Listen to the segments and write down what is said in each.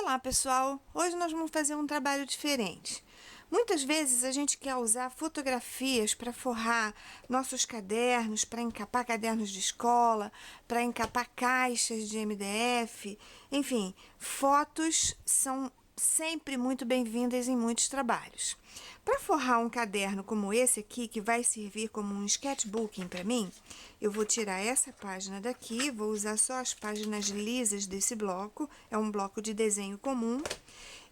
Olá, pessoal! Hoje nós vamos fazer um trabalho diferente. Muitas vezes a gente quer usar fotografias para forrar nossos cadernos, para encapar cadernos de escola, para encapar caixas de MDF. Enfim, fotos são sempre muito bem-vindas em muitos trabalhos. Para forrar um caderno como esse aqui, que vai servir como um sketchbooking para mim, eu vou tirar essa página daqui, vou usar só as páginas lisas desse bloco, é um bloco de desenho comum.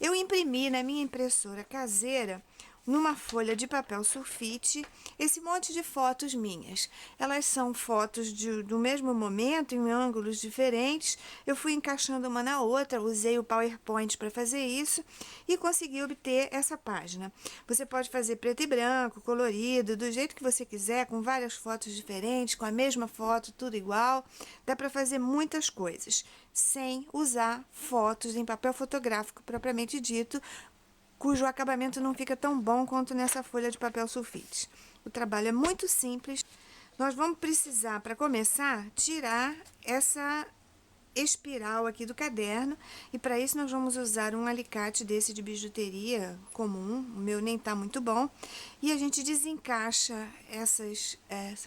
Eu imprimi na minha impressora caseira, numa folha de papel sulfite, esse monte de fotos minhas. Elas são fotos do mesmo momento, em ângulos diferentes. Eu fui encaixando uma na outra, usei o PowerPoint para fazer isso e consegui obter essa página. Você pode fazer preto e branco, colorido, do jeito que você quiser, com várias fotos diferentes, com a mesma foto, tudo igual. Dá para fazer muitas coisas, sem usar fotos em papel fotográfico propriamente dito, cujo acabamento não fica tão bom quanto nessa folha de papel sulfite. O trabalho é muito simples. Nós vamos precisar, para começar, tirar essa espiral aqui do caderno, e para isso nós vamos usar um alicate desse de bijuteria comum, o meu nem tá muito bom, e a gente desencaixa essas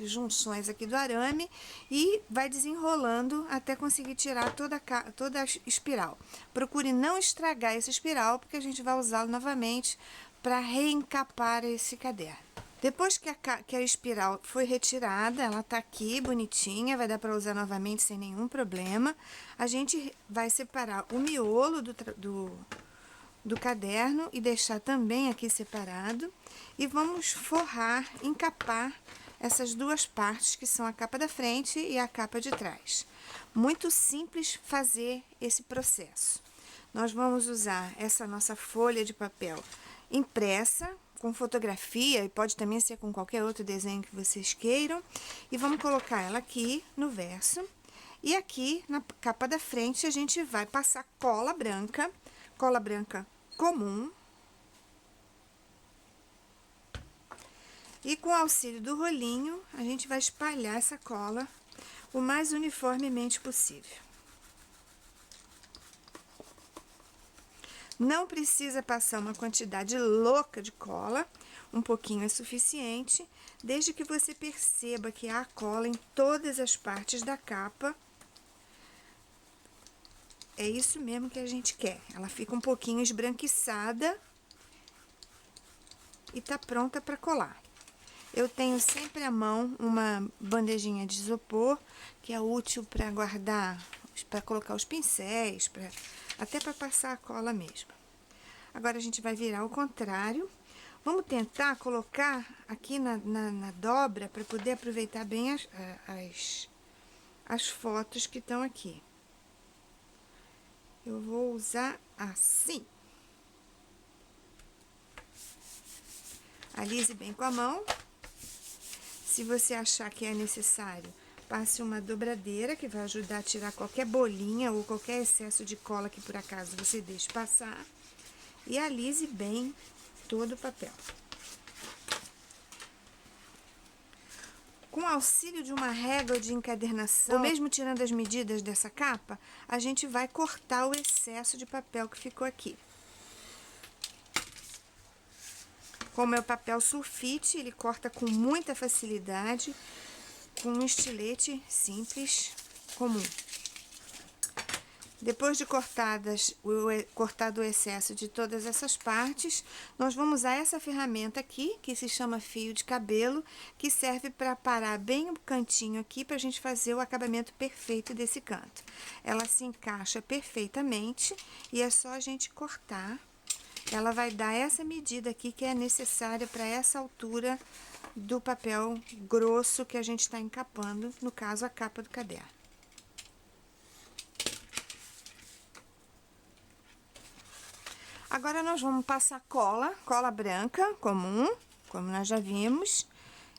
junções aqui do arame e vai desenrolando até conseguir tirar toda a espiral. Procure não estragar essa espiral, porque a gente vai usá-lo novamente para reencapar esse caderno. Depois que a espiral foi retirada, ela tá aqui bonitinha, vai dar para usar novamente sem nenhum problema. A gente vai separar o miolo do caderno e deixar também aqui separado. E vamos forrar, encapar essas duas partes, que são a capa da frente e a capa de trás. Muito simples fazer esse processo. Nós vamos usar essa nossa folha de papel impressa, com fotografia, e pode também ser com qualquer outro desenho que vocês queiram. E vamos colocar ela aqui no verso. E aqui, na capa da frente, a gente vai passar cola branca comum. E com o auxílio do rolinho, a gente vai espalhar essa cola o mais uniformemente possível. Não precisa passar uma quantidade louca de cola, um pouquinho é suficiente, desde que você perceba que há cola em todas as partes da capa. É isso mesmo que a gente quer. Ela fica um pouquinho esbranquiçada e tá pronta para colar. Eu tenho sempre à mão uma bandejinha de isopor, que é útil para guardar, para colocar os pincéis, até para passar a cola mesmo. Agora, a gente vai virar ao contrário. Vamos tentar colocar aqui na dobra, para poder aproveitar bem as fotos que estão aqui. Eu vou usar assim. Alise bem com a mão. Se você achar que é necessário, passe uma dobradeira, que vai ajudar a tirar qualquer bolinha ou qualquer excesso de cola que por acaso você deixe passar. E alise bem todo o papel. Com o auxílio de uma régua de encadernação, ou mesmo tirando as medidas dessa capa, a gente vai cortar o excesso de papel que ficou aqui. Como é o papel sulfite, ele corta com muita facilidade, com um estilete simples, comum. Depois de cortado o excesso de todas essas partes, nós vamos usar essa ferramenta aqui, que se chama fio de cabelo, que serve para parar bem o cantinho aqui, para a gente fazer o acabamento perfeito desse canto. Ela se encaixa perfeitamente e é só a gente cortar. Ela vai dar essa medida aqui, que é necessária para essa altura do papel grosso que a gente está encapando, no caso, a capa do caderno. Agora, nós vamos passar cola branca comum, como nós já vimos.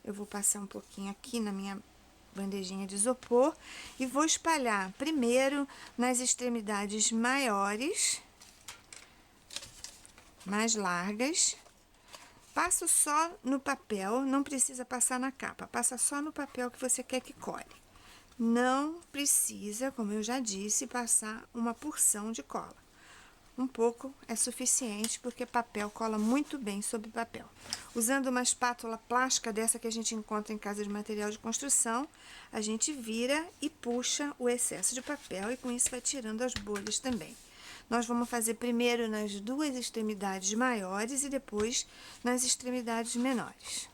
Eu vou passar um pouquinho aqui na minha bandejinha de isopor e vou espalhar primeiro nas extremidades maiores, mais largas. Passo só no papel, não precisa passar na capa, passa só no papel que você quer que cole. Não precisa, como eu já disse, passar uma porção de cola. Um pouco é suficiente, porque papel cola muito bem sobre papel. Usando uma espátula plástica dessa que a gente encontra em casa de material de construção, a gente vira e puxa o excesso de papel e com isso vai tirando as bolhas também. Nós vamos fazer primeiro nas duas extremidades maiores e depois nas extremidades menores.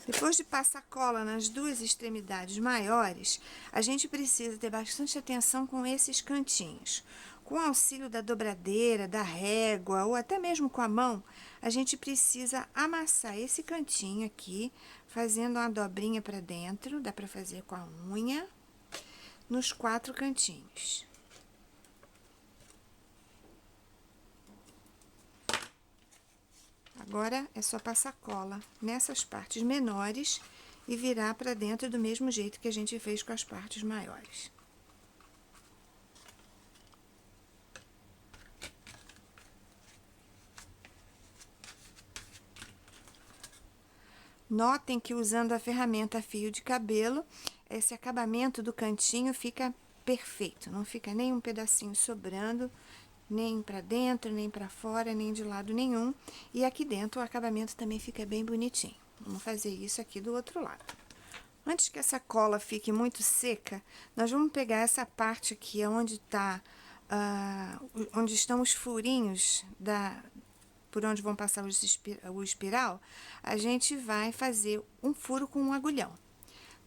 Depois de passar cola nas duas extremidades maiores, a gente precisa ter bastante atenção com esses cantinhos. Com o auxílio da dobradeira, da régua ou até mesmo com a mão, a gente precisa amassar esse cantinho aqui, fazendo uma dobrinha para dentro, dá para fazer com a unha, nos 4 cantinhos. Agora é só passar cola nessas partes menores e virar para dentro do mesmo jeito que a gente fez com as partes maiores. Notem que usando a ferramenta fio de cabelo, esse acabamento do cantinho fica perfeito, não fica nem um pedacinho sobrando, nem para dentro, nem para fora, nem de lado nenhum. E aqui dentro o acabamento também fica bem bonitinho. Vamos fazer isso aqui do outro lado. Antes que essa cola fique muito seca, nós vamos pegar essa parte aqui, onde estão os furinhos por onde vão passar o espiral, a gente vai fazer um furo com um agulhão.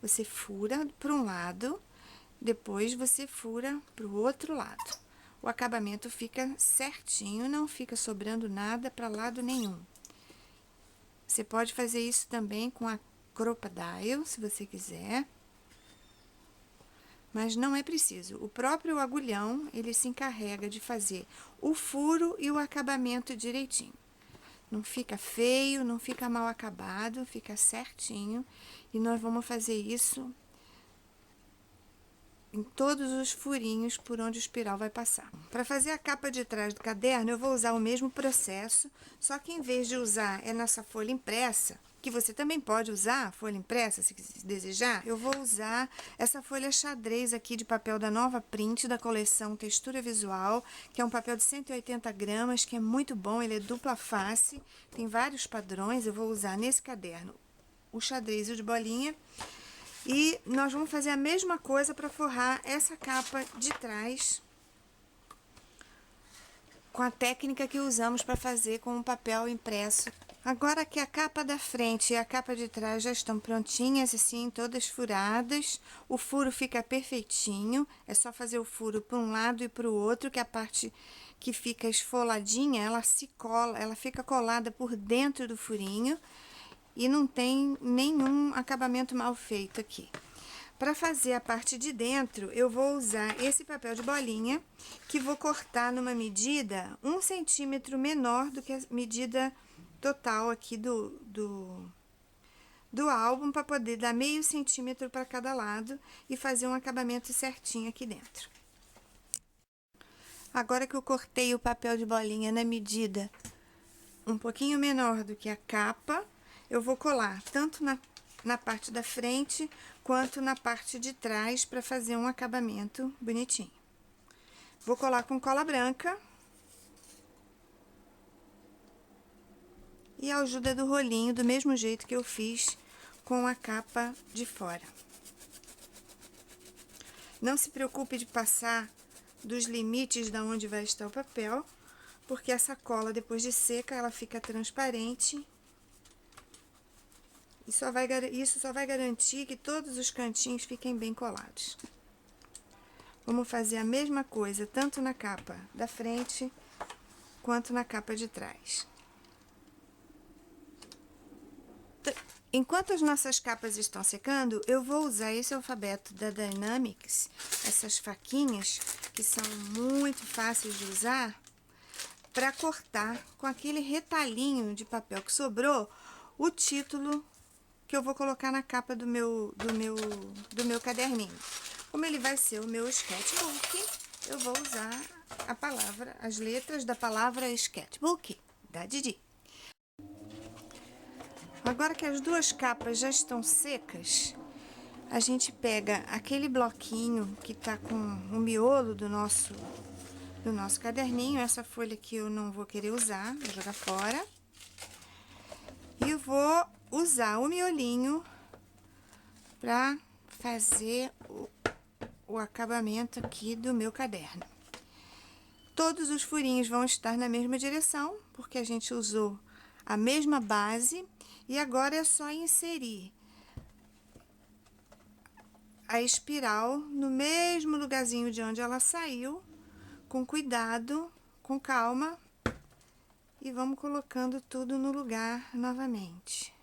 Você fura para um lado, depois você fura para o outro lado. O acabamento fica certinho, não fica sobrando nada para lado nenhum. Você pode fazer isso também com a Crop-A-Dile, se você quiser. Mas não é preciso. O próprio agulhão, ele se encarrega de fazer o furo e o acabamento direitinho. Não fica feio, não fica mal acabado, fica certinho. E nós vamos fazer isso em todos os furinhos por onde o espiral vai passar. Para fazer a capa de trás do caderno, eu vou usar o mesmo processo, só que em vez de usar nessa folha impressa, que você também pode usar a folha impressa, se desejar, eu vou usar essa folha xadrez aqui de papel da Nova Print, da coleção Textura Visual, que é um papel de 180 gramas, que é muito bom, ele é dupla face, tem vários padrões, eu vou usar nesse caderno o xadrez e o de bolinha. E nós vamos fazer a mesma coisa para forrar essa capa de trás com a técnica que usamos para fazer com o papel impresso. Agora que a capa da frente e a capa de trás já estão prontinhas, assim, todas furadas, o furo fica perfeitinho, é só fazer o furo para um lado e para o outro, que a parte que fica esfoladinha, ela se cola, ela fica colada por dentro do furinho. E não tem nenhum acabamento mal feito aqui. Para fazer a parte de dentro, eu vou usar esse papel de bolinha, que vou cortar numa medida 1 centímetro menor do que a medida total aqui do álbum, para poder dar meio centímetro para cada lado e fazer um acabamento certinho aqui dentro. Agora que eu cortei o papel de bolinha na medida um pouquinho menor do que a capa, eu vou colar tanto na parte da frente quanto na parte de trás para fazer um acabamento bonitinho. Vou colar com cola branca e a ajuda do rolinho, do mesmo jeito que eu fiz com a capa de fora. Não se preocupe de passar dos limites da onde vai estar o papel, porque essa cola, depois de seca, ela fica transparente. Isso só vai garantir que todos os cantinhos fiquem bem colados. Vamos fazer a mesma coisa, tanto na capa da frente, quanto na capa de trás. Enquanto as nossas capas estão secando, eu vou usar esse alfabeto da Dynamics, essas faquinhas, que são muito fáceis de usar, para cortar com aquele retalhinho de papel que sobrou, o título que eu vou colocar na capa do meu caderninho. Como ele vai ser o meu sketchbook, eu vou usar as letras da palavra sketchbook, da Didi. Agora que as duas capas já estão secas, a gente pega aquele bloquinho que tá com o miolo do nosso do nosso caderninho. Essa folha aqui eu não vou querer usar, vou jogar fora. E vou usar o miolinho para fazer o acabamento aqui do meu caderno. Todos os furinhos vão estar na mesma direção, porque a gente usou a mesma base. E agora é só inserir a espiral no mesmo lugarzinho de onde ela saiu, com cuidado, com calma, e vamos colocando tudo no lugar novamente.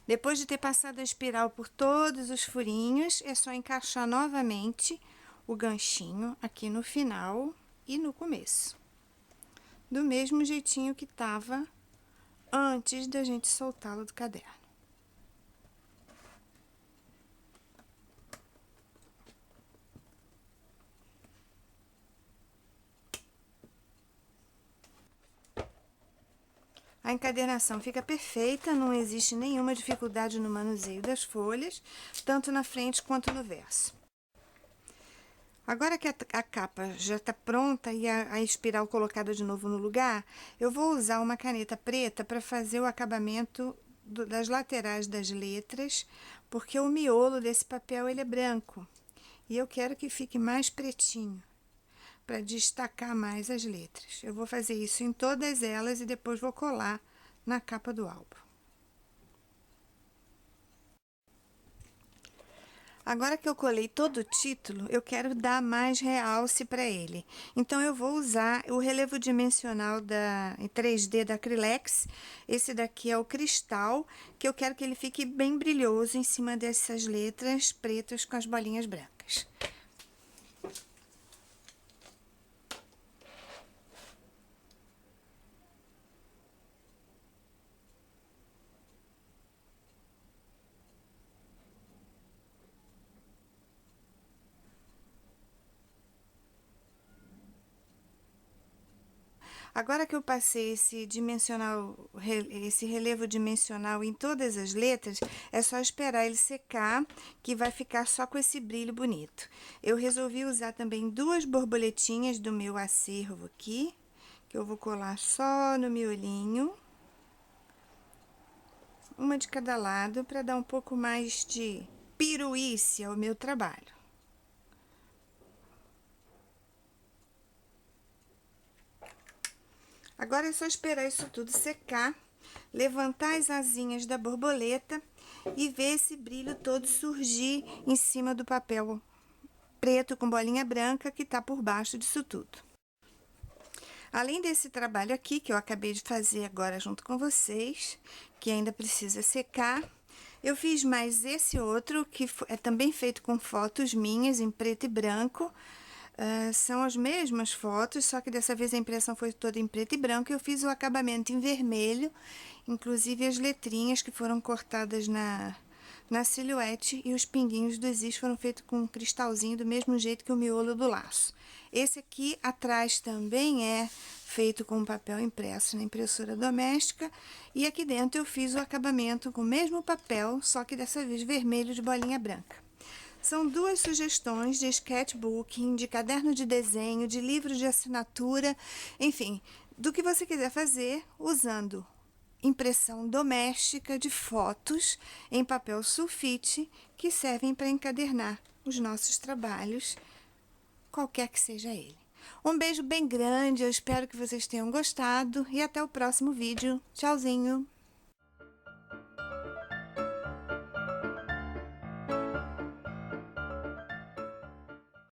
Depois de ter passado a espiral por todos os furinhos, é só encaixar novamente o ganchinho aqui no final e no começo. Do mesmo jeitinho que estava antes da gente soltá-lo do caderno. A encadernação fica perfeita, não existe nenhuma dificuldade no manuseio das folhas, tanto na frente quanto no verso. Agora que a capa já está pronta e a espiral colocada de novo no lugar, eu vou usar uma caneta preta para fazer o acabamento das laterais das letras, porque o miolo desse papel ele é branco e eu quero que fique mais pretinho, para destacar mais as letras. Eu vou fazer isso em todas elas e depois vou colar na capa do álbum. Agora que eu colei todo o título, eu quero dar mais realce para ele. Então, eu vou usar o relevo dimensional em 3D da Acrylex. Esse daqui é o cristal, que eu quero que ele fique bem brilhoso em cima dessas letras pretas com as bolinhas brancas. Agora que eu passei esse relevo dimensional em todas as letras, é só esperar ele secar, que vai ficar só com esse brilho bonito. Eu resolvi usar também 2 borboletinhas do meu acervo aqui, que eu vou colar só no miolinho. Uma de cada lado, para dar um pouco mais de piruíce ao meu trabalho. Agora é só esperar isso tudo secar, levantar as asinhas da borboleta e ver esse brilho todo surgir em cima do papel preto com bolinha branca que tá por baixo disso tudo. Além desse trabalho aqui, que eu acabei de fazer agora junto com vocês, que ainda precisa secar, eu fiz mais esse outro, que é também feito com fotos minhas em preto e branco. São as mesmas fotos, só que dessa vez a impressão foi toda em preto e branco. Eu fiz o acabamento em vermelho, inclusive as letrinhas que foram cortadas na silhuete e os pinguinhos dos is foram feitos com um cristalzinho do mesmo jeito que o miolo do laço. Esse aqui atrás também é feito com papel impresso na impressora doméstica e aqui dentro eu fiz o acabamento com o mesmo papel, só que dessa vez vermelho de bolinha branca. São 2 sugestões de sketchbooking, de caderno de desenho, de livro de assinatura, enfim, do que você quiser fazer usando impressão doméstica de fotos em papel sulfite que servem para encadernar os nossos trabalhos, qualquer que seja ele. Um beijo bem grande, eu espero que vocês tenham gostado e até o próximo vídeo. Tchauzinho!